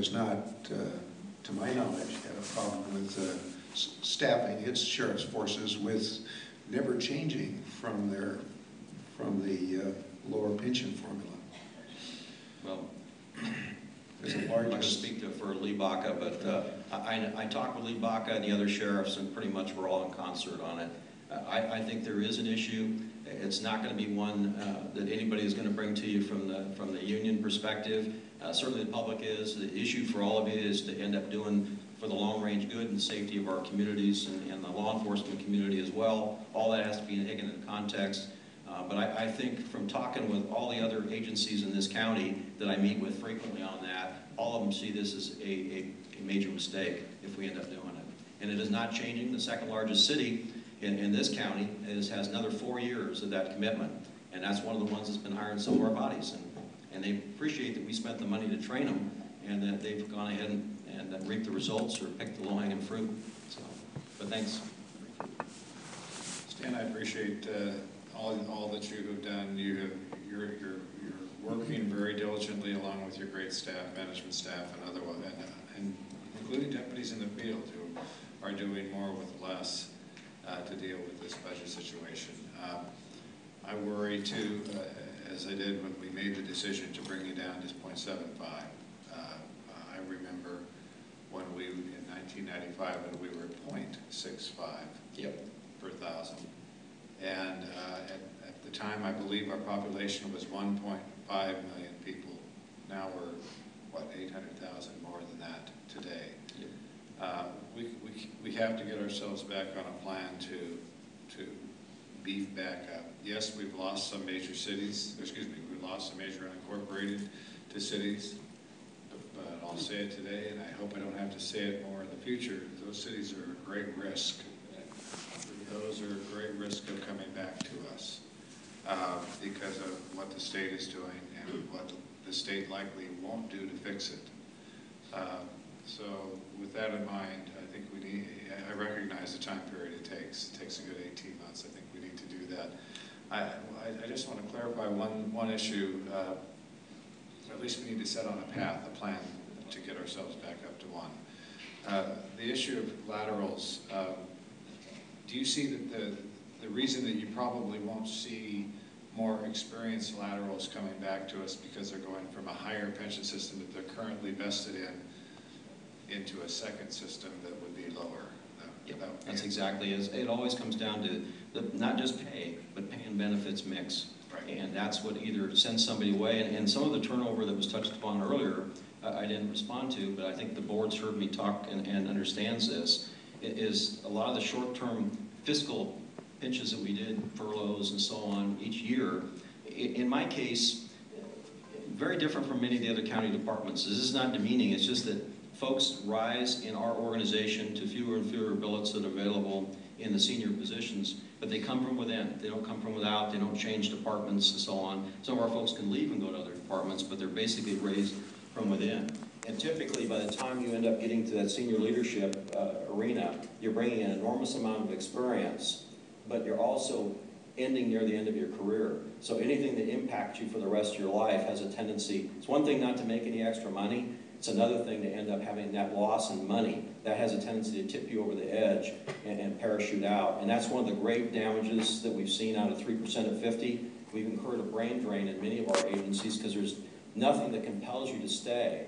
has not, to my knowledge, had a problem with staffing its sheriff's forces with never changing from the lower pension formula. Well, I'm not going to speak for Lee Baca, but I talked with Lee Baca and the other sheriffs, and pretty much we're all in concert on it. I think there is an issue. It's not going to be one that anybody is going to bring to you from the union perspective. Certainly the public is. The issue for all of you is to end up doing for the long-range good and safety of our communities and the law enforcement community as well. All that has to be taken into context. But I think from talking with all the other agencies in this county that I meet with frequently on that, all of them see this as a major mistake if we end up doing it. And it is not changing. The second largest city in this county has another 4 years of that commitment. And that's one of the ones that's been hiring some of our bodies. And they appreciate that we spent the money to train them and that they've gone ahead and reaped the results or picked the low-hanging fruit. So, but thanks. Stan, I appreciate all that you have done. You're working very diligently along with your great staff, management staff, and otherwise, and including deputies in the field who are doing more with less to deal with this budget situation. I worry too, as I did when we made the decision to bring you down to 0.75. I remember when in 1995, when we were at 0.65 per thousand. And at the time, I believe our population was 1.5 million people. Now we're, what, 800,000 more than that today. We have to get ourselves back on a plan to beef back up. Yes, we've lost some major cities, excuse me, we've lost some major unincorporated to cities, but I'll say it today, and I hope I don't have to say it more in the future. Those cities are a great risk. Those are a great risk of coming back to us because of what the state is doing and what the state likely won't do to fix it. So with that in mind, I think I recognize the time period it takes. It takes a good 18 months. I think we need to do that. I just want to clarify one issue. At least we need to set on a path, a plan to get ourselves back up to 1. The issue of laterals, do you see that the reason that you probably won't see more experienced laterals coming back to us because they're going from a higher pension system that they're currently vested in into a second system that would be lower? That's exactly as it always comes down to not just pay, but pay and benefits mix. Right. And that's what either sends somebody away. And some of the turnover that was touched upon earlier, I didn't respond to, but I think the board's heard me talk and understands this. It is a lot of the short-term fiscal pinches that we did, furloughs and so on each year. In my case, very different from many of the other county departments. This is not demeaning, it's just that folks rise in our organization to fewer and fewer billets that are available in the senior positions, but they come from within. They don't come from without, they don't change departments and so on. Some of our folks can leave and go to other departments, but they're basically raised from within. And typically, by the time you end up getting to that senior leadership arena, you're bringing an enormous amount of experience, but you're also ending near the end of your career. So anything that impacts you for the rest of your life has a tendency, it's one thing not to make any extra money, it's another thing to end up having that loss in money. That has a tendency to tip you over the edge and parachute out. And that's one of the great damages that we've seen out of 3% of 50. We've incurred a brain drain in many of our agencies because there's nothing that compels you to stay,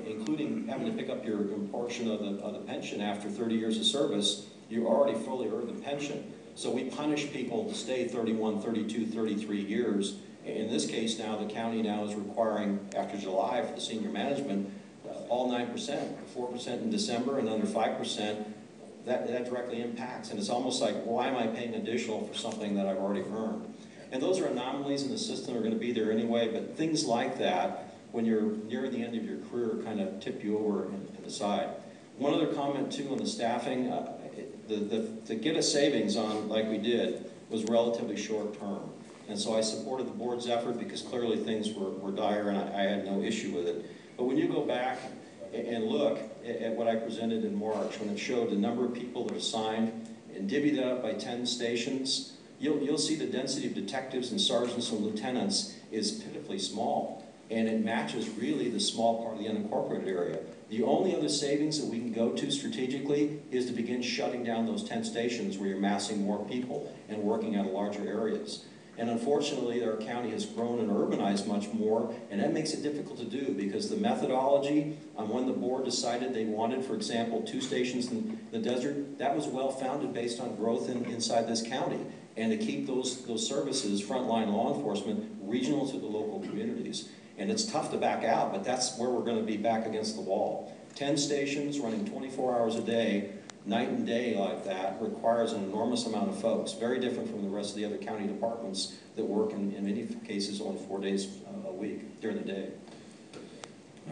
including having to pick up your portion of the pension after 30 years of service. You already fully earned the pension. So we punish people to stay 31, 32, 33 years. In this case now, the county now is requiring, after July for the senior management, all 9%, 4% in December and under 5%, that directly impacts. And it's almost like, why am I paying additional for something that I've already earned? And those are anomalies in the system, are going to be there anyway, but things like that, when you're near the end of your career, kind of tip you over and aside. One other comment too on the staffing, to get a savings on, like we did, was relatively short term. And so I supported the board's effort because clearly things were dire and I had no issue with it. But when you go back and look at what I presented in March, when it showed the number of people that are assigned and divvy that up by 10 stations, you'll see the density of detectives and sergeants and lieutenants is pitifully small. and it matches really the small part of the unincorporated area. The only other savings that we can go to strategically is to begin shutting down those 10 stations where you're massing more people and working out of larger areas. And unfortunately, our county has grown and urbanized much more, and that makes it difficult to do because the methodology on when the board decided they wanted, for example, 2 stations in the desert, that was well-founded based on growth inside this county, and to keep those services, frontline law enforcement, regional to the local communities. And it's tough to back out, but that's where we're going to be back against the wall. 10 stations running 24 hours a day, night and day like that, requires an enormous amount of folks, very different from the rest of the other county departments that work in many cases only 4 days a week during the day.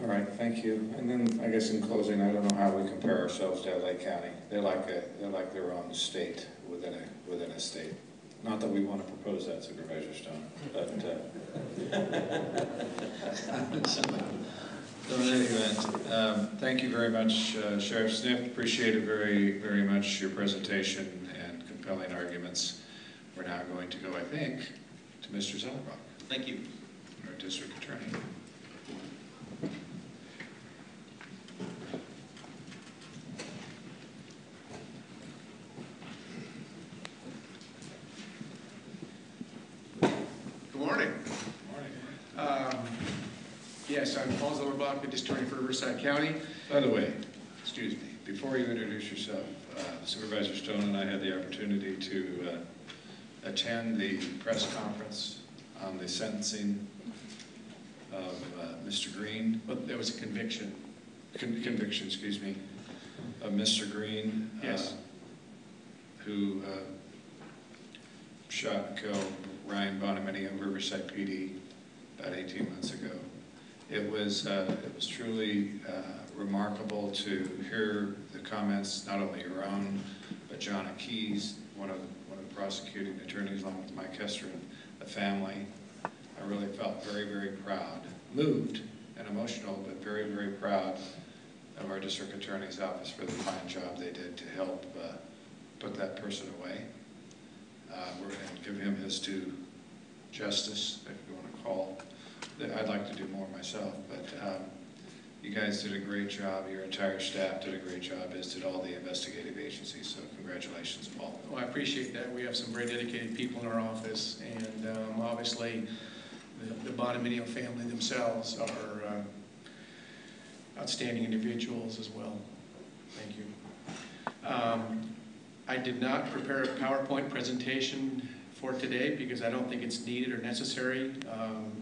All right, thank you. And then I guess in closing, I don't know how we compare ourselves to LA County. They're like their own state within a state. Not that we want to propose that, Supervisor Stone, but in any event, thank you very much, Sheriff Sniff. Appreciate it very, very much, your presentation and compelling arguments. We're now going to go, I think, to Mr. Zellerbach. Thank you. Our district attorney. Yes, I'm Paul Zellerbach, the District Attorney for Riverside County. By the way, excuse me, before you introduce yourself, Supervisor Stone and I had the opportunity to attend the press conference on the sentencing of Mr. Green. Well, there was a conviction. Conviction, excuse me, of Mr. Green. Yes. Who shot and killed Ryan Bonamini of Riverside PD about 18 months ago. It was truly remarkable to hear the comments, not only your own, but John Keyes, one of the prosecuting attorneys, along with Mike Hester and the family. I really felt very, very proud, moved and emotional, but very, very proud of our district attorney's office for the fine job they did to help put that person away. We're going to give him his due justice, if you want to call. I'd like to do more myself, but you guys did a great job. Your entire staff did a great job, as did all the investigative agencies, so congratulations, Paul. Well, I appreciate that. We have some very dedicated people in our office, and obviously the Bonamini family themselves are outstanding individuals as well. Thank you. I did not prepare a PowerPoint presentation for today because I don't think it's needed or necessary.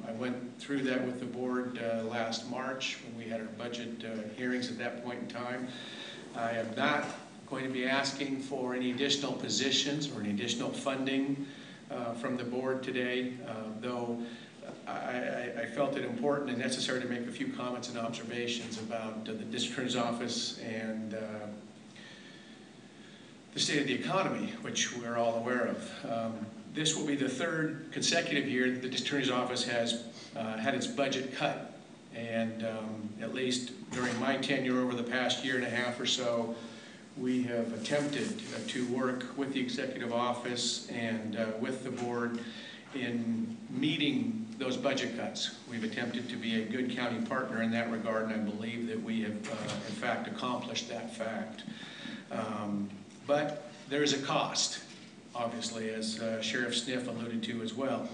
I went through that with the board last March when we had our budget hearings at that point in time. I am not going to be asking for any additional positions or any additional funding from the board today, though I felt it important and necessary to make a few comments and observations about the district attorney's office and the state of the economy, which we're all aware of. This will be the 3rd consecutive year that the district attorney's office has had its budget cut. And at least during my tenure over the past year and a half or so, we have attempted to work with the executive office and with the board in meeting those budget cuts. We've attempted to be a good county partner in that regard, and I believe that we have in fact accomplished that fact. But there is a cost, obviously, as Sheriff Sniff alluded to as well.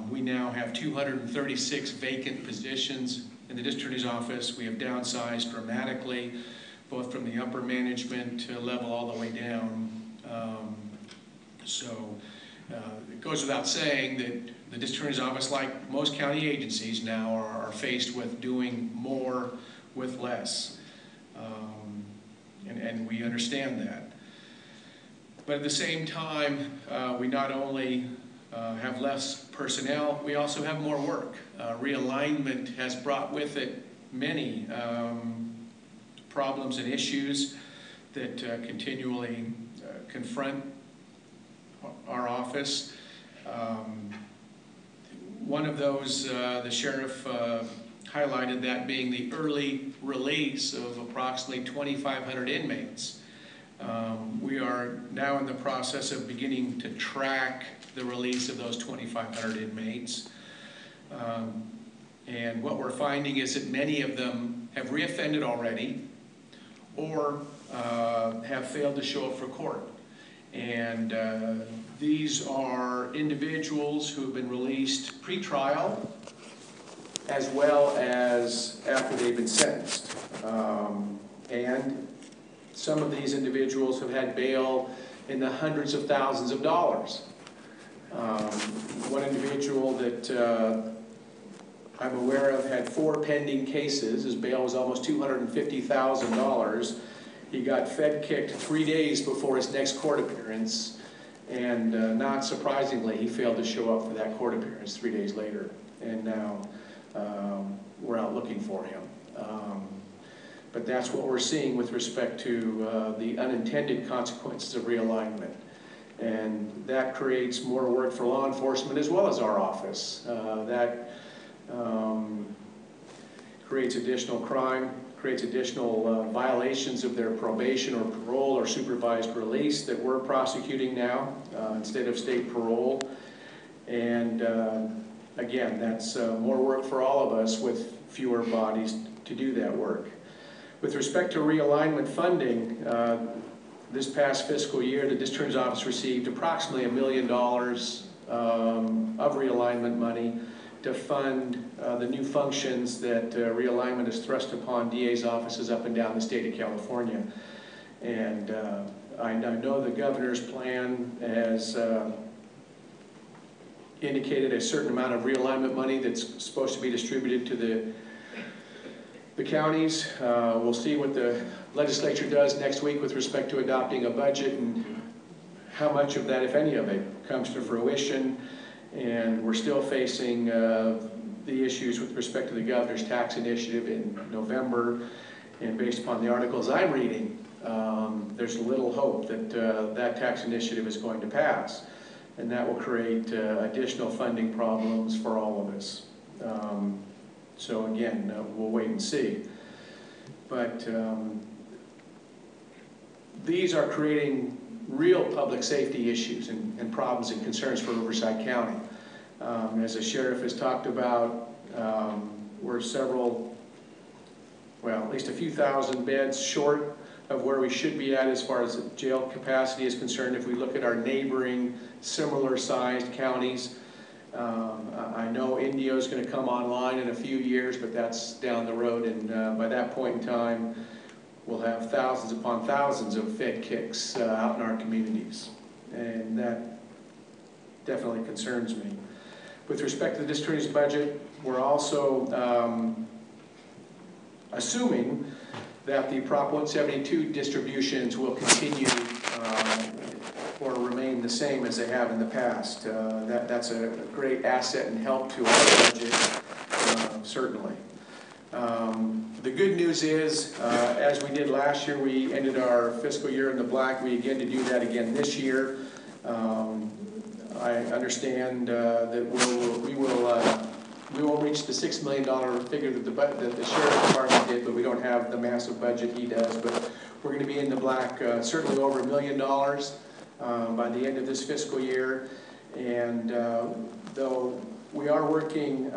We now have 236 vacant positions in the district attorney's office. We have downsized dramatically, both from the upper management level all the way down. So it goes without saying that the district attorney's office, like most county agencies now, are faced with doing more with less. And we understand that. But at the same time, we not only have less personnel, we also have more work. Realignment has brought with it many problems and issues that continually confront our office. One of those, the sheriff highlighted that being the early release of approximately 2,500 inmates. We are now in the process of beginning to track the release of those 2,500 inmates. And what we're finding is that many of them have reoffended already or have failed to show up for court. And these are individuals who have been released pre-trial as well as after they've been sentenced. And some of these individuals have had bail in the hundreds of thousands of dollars. One individual that I'm aware of had 4 pending cases. His bail was almost $250,000. He got Fed kicked 3 days before his next court appearance, and not surprisingly, he failed to show up for that court appearance 3 days later. And now we're out looking for him. But that's what we're seeing with respect to the unintended consequences of realignment. And that creates more work for law enforcement as well as our office. That creates additional crime, creates additional violations of their probation or parole or supervised release that we're prosecuting now instead of state parole. And again, that's more work for all of us with fewer bodies to do that work. With respect to realignment funding, this past fiscal year, the District Attorney's Office received approximately $1 million of realignment money to fund the new functions that realignment has thrust upon DA's offices up and down the state of California. And I know the governor's plan has indicated a certain amount of realignment money that's supposed to be distributed to the counties. We'll see what the legislature does next week with respect to adopting a budget and how much of that, if any of it, comes to fruition. And we're still facing the issues with respect to the governor's tax initiative in November. And based upon the articles I'm reading, there's little hope that that tax initiative is going to pass. And that will create additional funding problems for all of us. So again, we'll wait and see. But these are creating real public safety issues and problems and concerns for Riverside County. As the sheriff has talked about, we're several, well, at least a few thousand beds short of where we should be at as far as the jail capacity is concerned if we look at our neighboring similar sized counties. I know Indio is going to come online in a few years, but that's down the road, and by that point in time, we'll have thousands upon thousands of Fed kicks out in our communities, and that definitely concerns me. With respect to the District Attorney's budget, we're also assuming that the Prop 172 distributions will continue or remain the same as they have in the past. That's a great asset and help to our budget, certainly. The good news is, as we did last year, we ended our fiscal year in the black. We again to do that again this year. I understand that we won't reach the $6 million figure that the Sheriff's Department did, but we don't have the massive budget he does. But we're going to be in the black, certainly over $1 million by the end of this fiscal year. And though we are working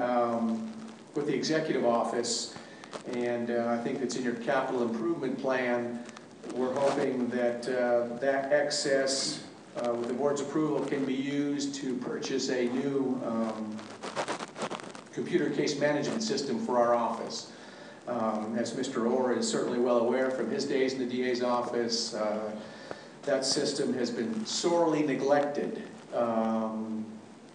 with the executive office, and I think it's in your capital improvement plan, we're hoping that that excess, with the board's approval, can be used to purchase a new computer case management system for our office. As Mr. Orr is certainly well aware from his days in the DA's office, that system has been sorely neglected.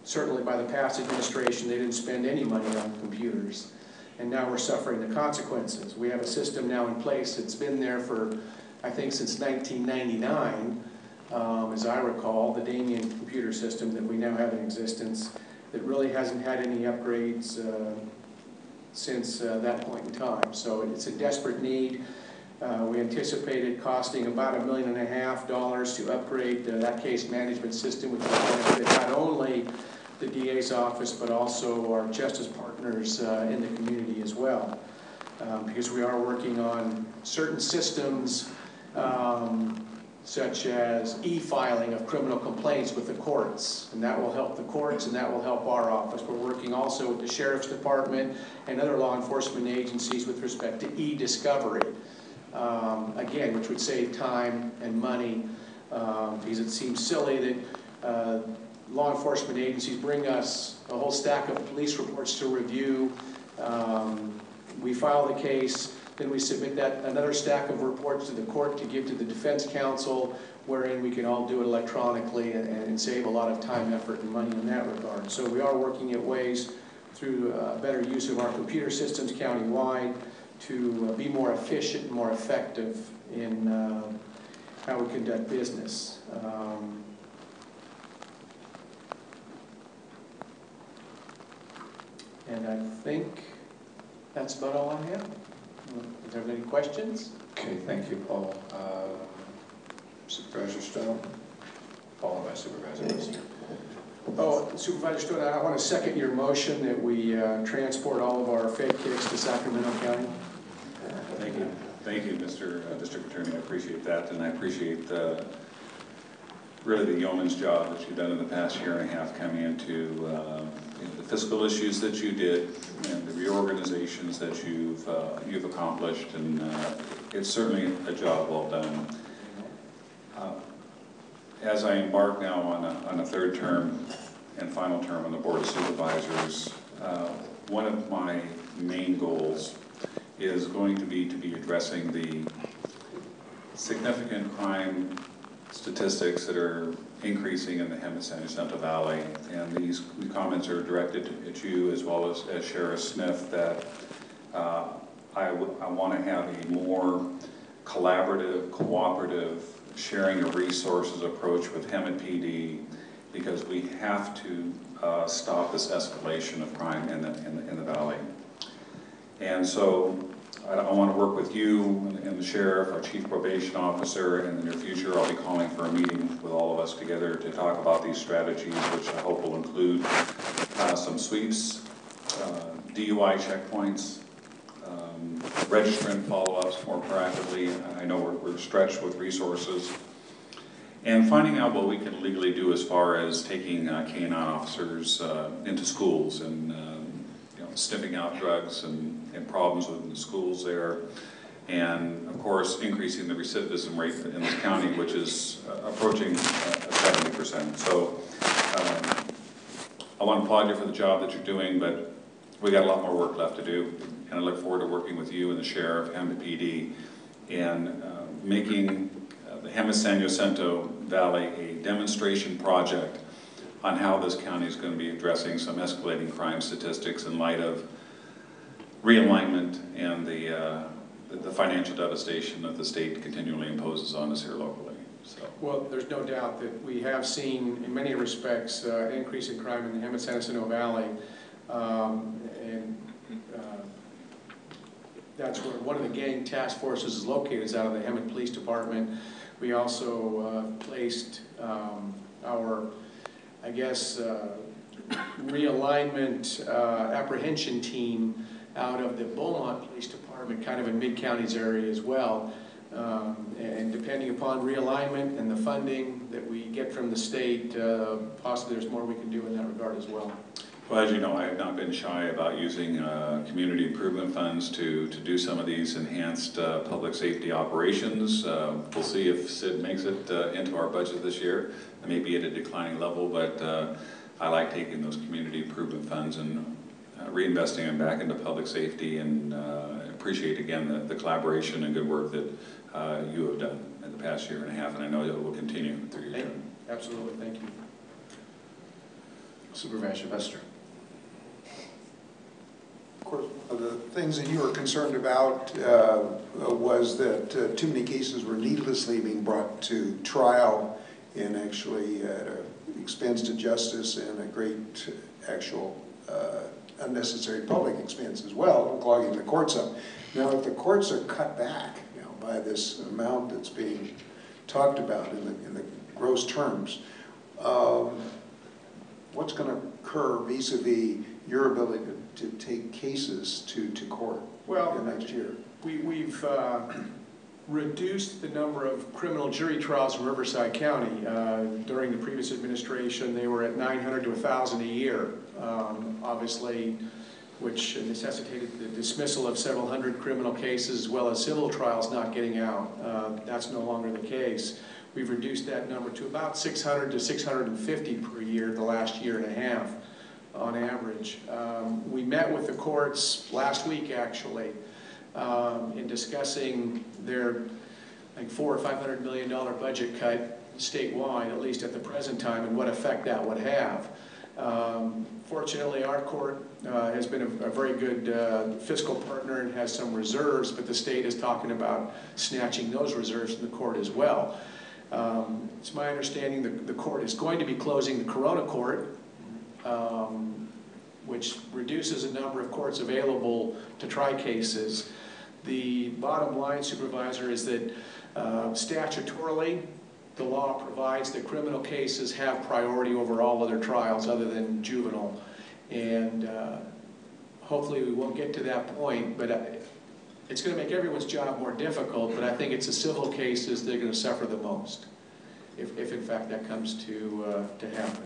Certainly by the past administration, they didn't spend any money on computers. And now we're suffering the consequences. We have a system now in place that's been there for, I think, since 1999, as I recall, the Damien computer system that we now have in existence, that really hasn't had any upgrades since that point in time. So it's a desperate need. We anticipated costing about $1.5 million to upgrade that case management system, which will benefit not only the DA's office, but also our justice partners in the community as well. Because we are working on certain systems, such as e-filing of criminal complaints with the courts, and that will help the courts and that will help our office. We're working also with the Sheriff's Department and other law enforcement agencies with respect to e-discovery, again, which would save time and money, because it seems silly that law enforcement agencies bring us a whole stack of police reports to review. We file the case, then we submit that another stack of reports to the court to give to the defense counsel, wherein we can all do it electronically and save a lot of time, effort, and money in that regard. So we are working at ways through better use of our computer systems countywide to be more efficient and more effective in how we conduct business. And I think that's about all I have. If there are any questions? Okay, thank you, Paul. Supervisor Stone, followed by Supervisor Lister. Oh, Supervisor Stone, I want to second your motion that we transport all of our fed kicks to Sacramento County. Thank you. Thank you, Mr. District Attorney. I appreciate that, and I appreciate really the yeoman's job that you've done in the past year and a half coming into the fiscal issues that you did and the reorganizations that you've accomplished, and it's certainly a job well done. As I embark now on a third term and final term on the Board of Supervisors, one of my main goals is going to be addressing the significant crime statistics that are increasing in the Hemet-San Jacinto Valley, and these comments are directed at you as well as Sheriff Smith, that I want to have a more collaborative, cooperative, sharing of resources approach with Hemet PD, because we have to stop this escalation of crime in the valley. And so I want to work with you and the sheriff, our chief probation officer. In the near future, I'll be calling for a meeting with all of us together to talk about these strategies, which I hope will include some sweeps, DUI checkpoints, registrant follow-ups more proactively. I know we're stretched with resources. And finding out what we can legally do as far as taking K-9 officers into schools and sniffing out drugs and problems within the schools there, and of course increasing the recidivism rate in this county, which is approaching 70%. So I want to applaud you for the job that you're doing, but we got a lot more work left to do, and I look forward to working with you and the sheriff and the PD and making the Hemet-San Jacinto Valley a demonstration project on how this county is going to be addressing some escalating crime statistics in light of realignment and the financial devastation that the state continually imposes on us here locally. So. Well, there's no doubt that we have seen, in many respects, an increase in crime in the Hemet-San Jacinto Valley, and that's where one of the gang task forces is located, is out of the Hemet Police Department. We also placed our, I guess, realignment apprehension team out of the Beaumont Police Department, kind of in Mid-Counties area as well. And depending upon realignment and the funding that we get from the state, possibly there's more we can do in that regard as well. Well, as you know, I have not been shy about using community improvement funds to do some of these enhanced public safety operations. We'll see if SID makes it into our budget this year. It may be at a declining level, but I like taking those community improvement funds and reinvesting them back into public safety, and appreciate again the collaboration and good work that you have done in the past year and a half, and I know it will continue through your term. Absolutely, thank you. Supervisor Lister. Of course, one of the things that you were concerned about was that too many cases were needlessly being brought to trial, and actually at an expense to justice and a great actual unnecessary public expense as well, clogging the courts up. Now, if the courts are cut back by this amount that's being talked about in the gross terms, what's going to occur vis-a-vis your ability to take cases to court next year? We've reduced the number of criminal jury trials in Riverside County. During the previous administration, they were at 900 to 1,000 a year, obviously, which necessitated the dismissal of several hundred criminal cases as well as civil trials not getting out. That's no longer the case. We've reduced that number to about 600 to 650 per year the last year and a half on average. We met with the courts last week, actually, in discussing their like $400 or $500 million budget cut statewide, at least at the present time, and what effect that would have. Fortunately, our court has been a very good fiscal partner and has some reserves, but the state is talking about snatching those reserves from the court as well. It's my understanding that the court is going to be closing the Corona Court, which reduces the number of courts available to try cases. The bottom line, Supervisor, is that statutorily, the law provides that criminal cases have priority over all other trials other than juvenile. And hopefully we won't get to that point, but it's going to make everyone's job more difficult, but I think it's the civil cases that are going to suffer the most, if in fact that comes to happen.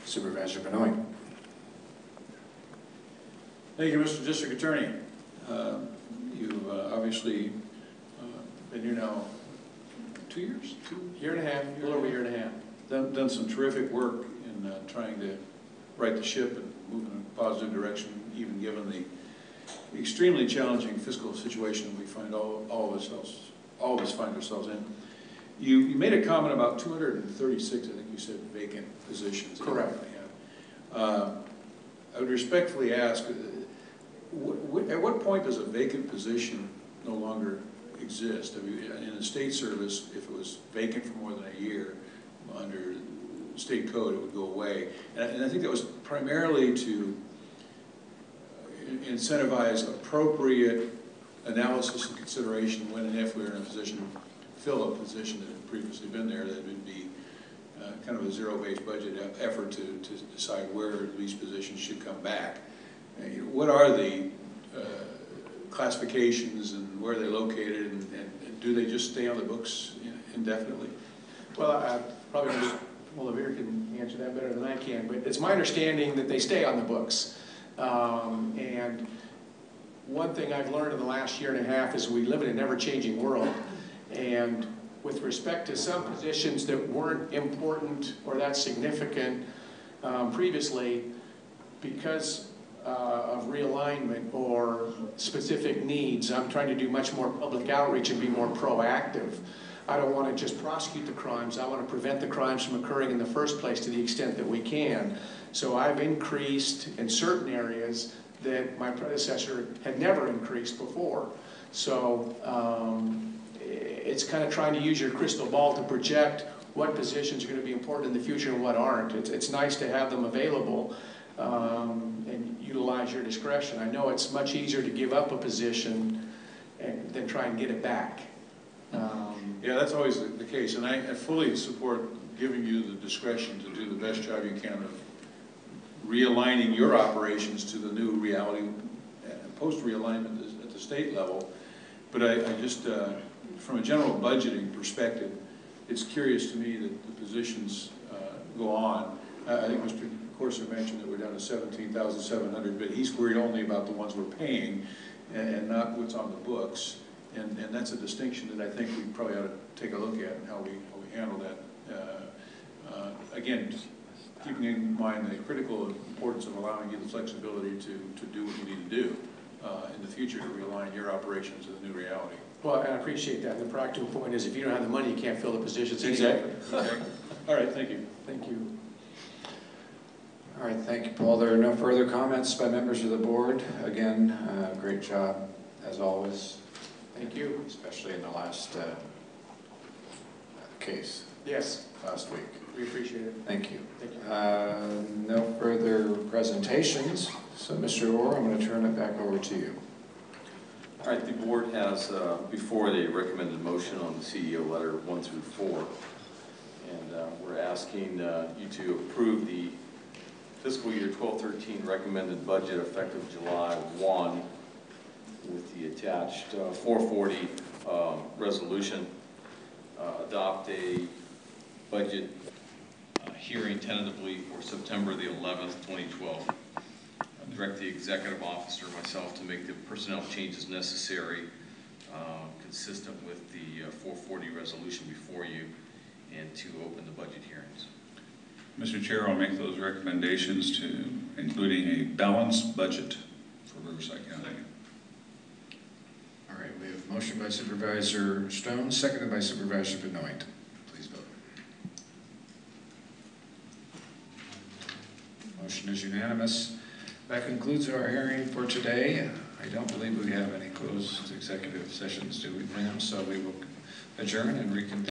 Supervisor Benoit. Thank you, Mr. District Attorney. You've obviously been here now 2 years? Year and a half, a little over a year and a half. Done some terrific work in trying to right the ship and move in a positive direction, even given the extremely challenging fiscal situation we find all of us find ourselves in. You made a comment about 236, I think you said, vacant positions. Correct. I would respectfully ask, at what point does a vacant position no longer exist? I mean, in the state service, if it was vacant for more than a year, under state code, it would go away. And I think that was primarily to incentivize appropriate analysis and consideration when and if we were in a position to fill a position that had previously been there, that would be kind of a zero-based budget effort to decide where these positions should come back. What are the classifications and where are they located, and do they just stay on the books indefinitely? Well, probably Olivia can answer that better than I can, but it's my understanding that they stay on the books. And one thing I've learned in the last year and a half is we live in an ever-changing world. And with respect to some positions that weren't important or that significant previously, because of realignment or specific needs, I'm trying to do much more public outreach and be more proactive. I don't want to just prosecute the crimes. I want to prevent the crimes from occurring in the first place to the extent that we can. So I've increased in certain areas that my predecessor had never increased before. So it's kind of trying to use your crystal ball to project what positions are going to be important in the future and what aren't. It's nice to have them available and utilize your discretion. I know it's much easier to give up a position than try and get it back. Yeah, that's always the case, and I fully support giving you the discretion to do the best job you can of realigning your operations to the new reality post-realignment at the state level. But I just, from a general budgeting perspective, it's curious to me that the positions go on. I think Mr. Corser mentioned that we're down to 17,700, but he's worried only about the ones we're paying and not what's on the books. And that's a distinction that I think we probably ought to take a look at and how we handle that. Again, keeping in mind the critical importance of allowing you the flexibility to do what you need to do in the future to realign your operations to the new reality. Well, and I appreciate that. And the practical point is if you don't have the money, you can't fill the positions. Exactly. Okay. All right, thank you. Thank you. All right, thank you, Paul. There are no further comments by members of the board. Again, great job, as always. Thank you. Especially in the last case. Yes. Last week. We appreciate it. Thank you. Thank you. No further presentations. So, Mr. Orr, I'm going to turn it back over to you. All right, the board has before the recommended motion on the CEO letter 1 through 4. And we're asking you to approve the fiscal year 12-13 recommended budget effective July 1 with the attached 440 resolution, adopt a budget hearing tentatively for September the 11th, 2012. Direct the executive officer, myself, to make the personnel changes necessary, consistent with the 440 resolution before you, and to open the budget hearings. Mr. Chair, I'll make those recommendations to including a balanced budget for Riverside County. All right, we have a motion by Supervisor Stone, seconded by Supervisor Benoit. Please vote. Motion is unanimous. That concludes our hearing for today. I don't believe we have any closed executive sessions, do we, ma'am? So we will adjourn and reconvene.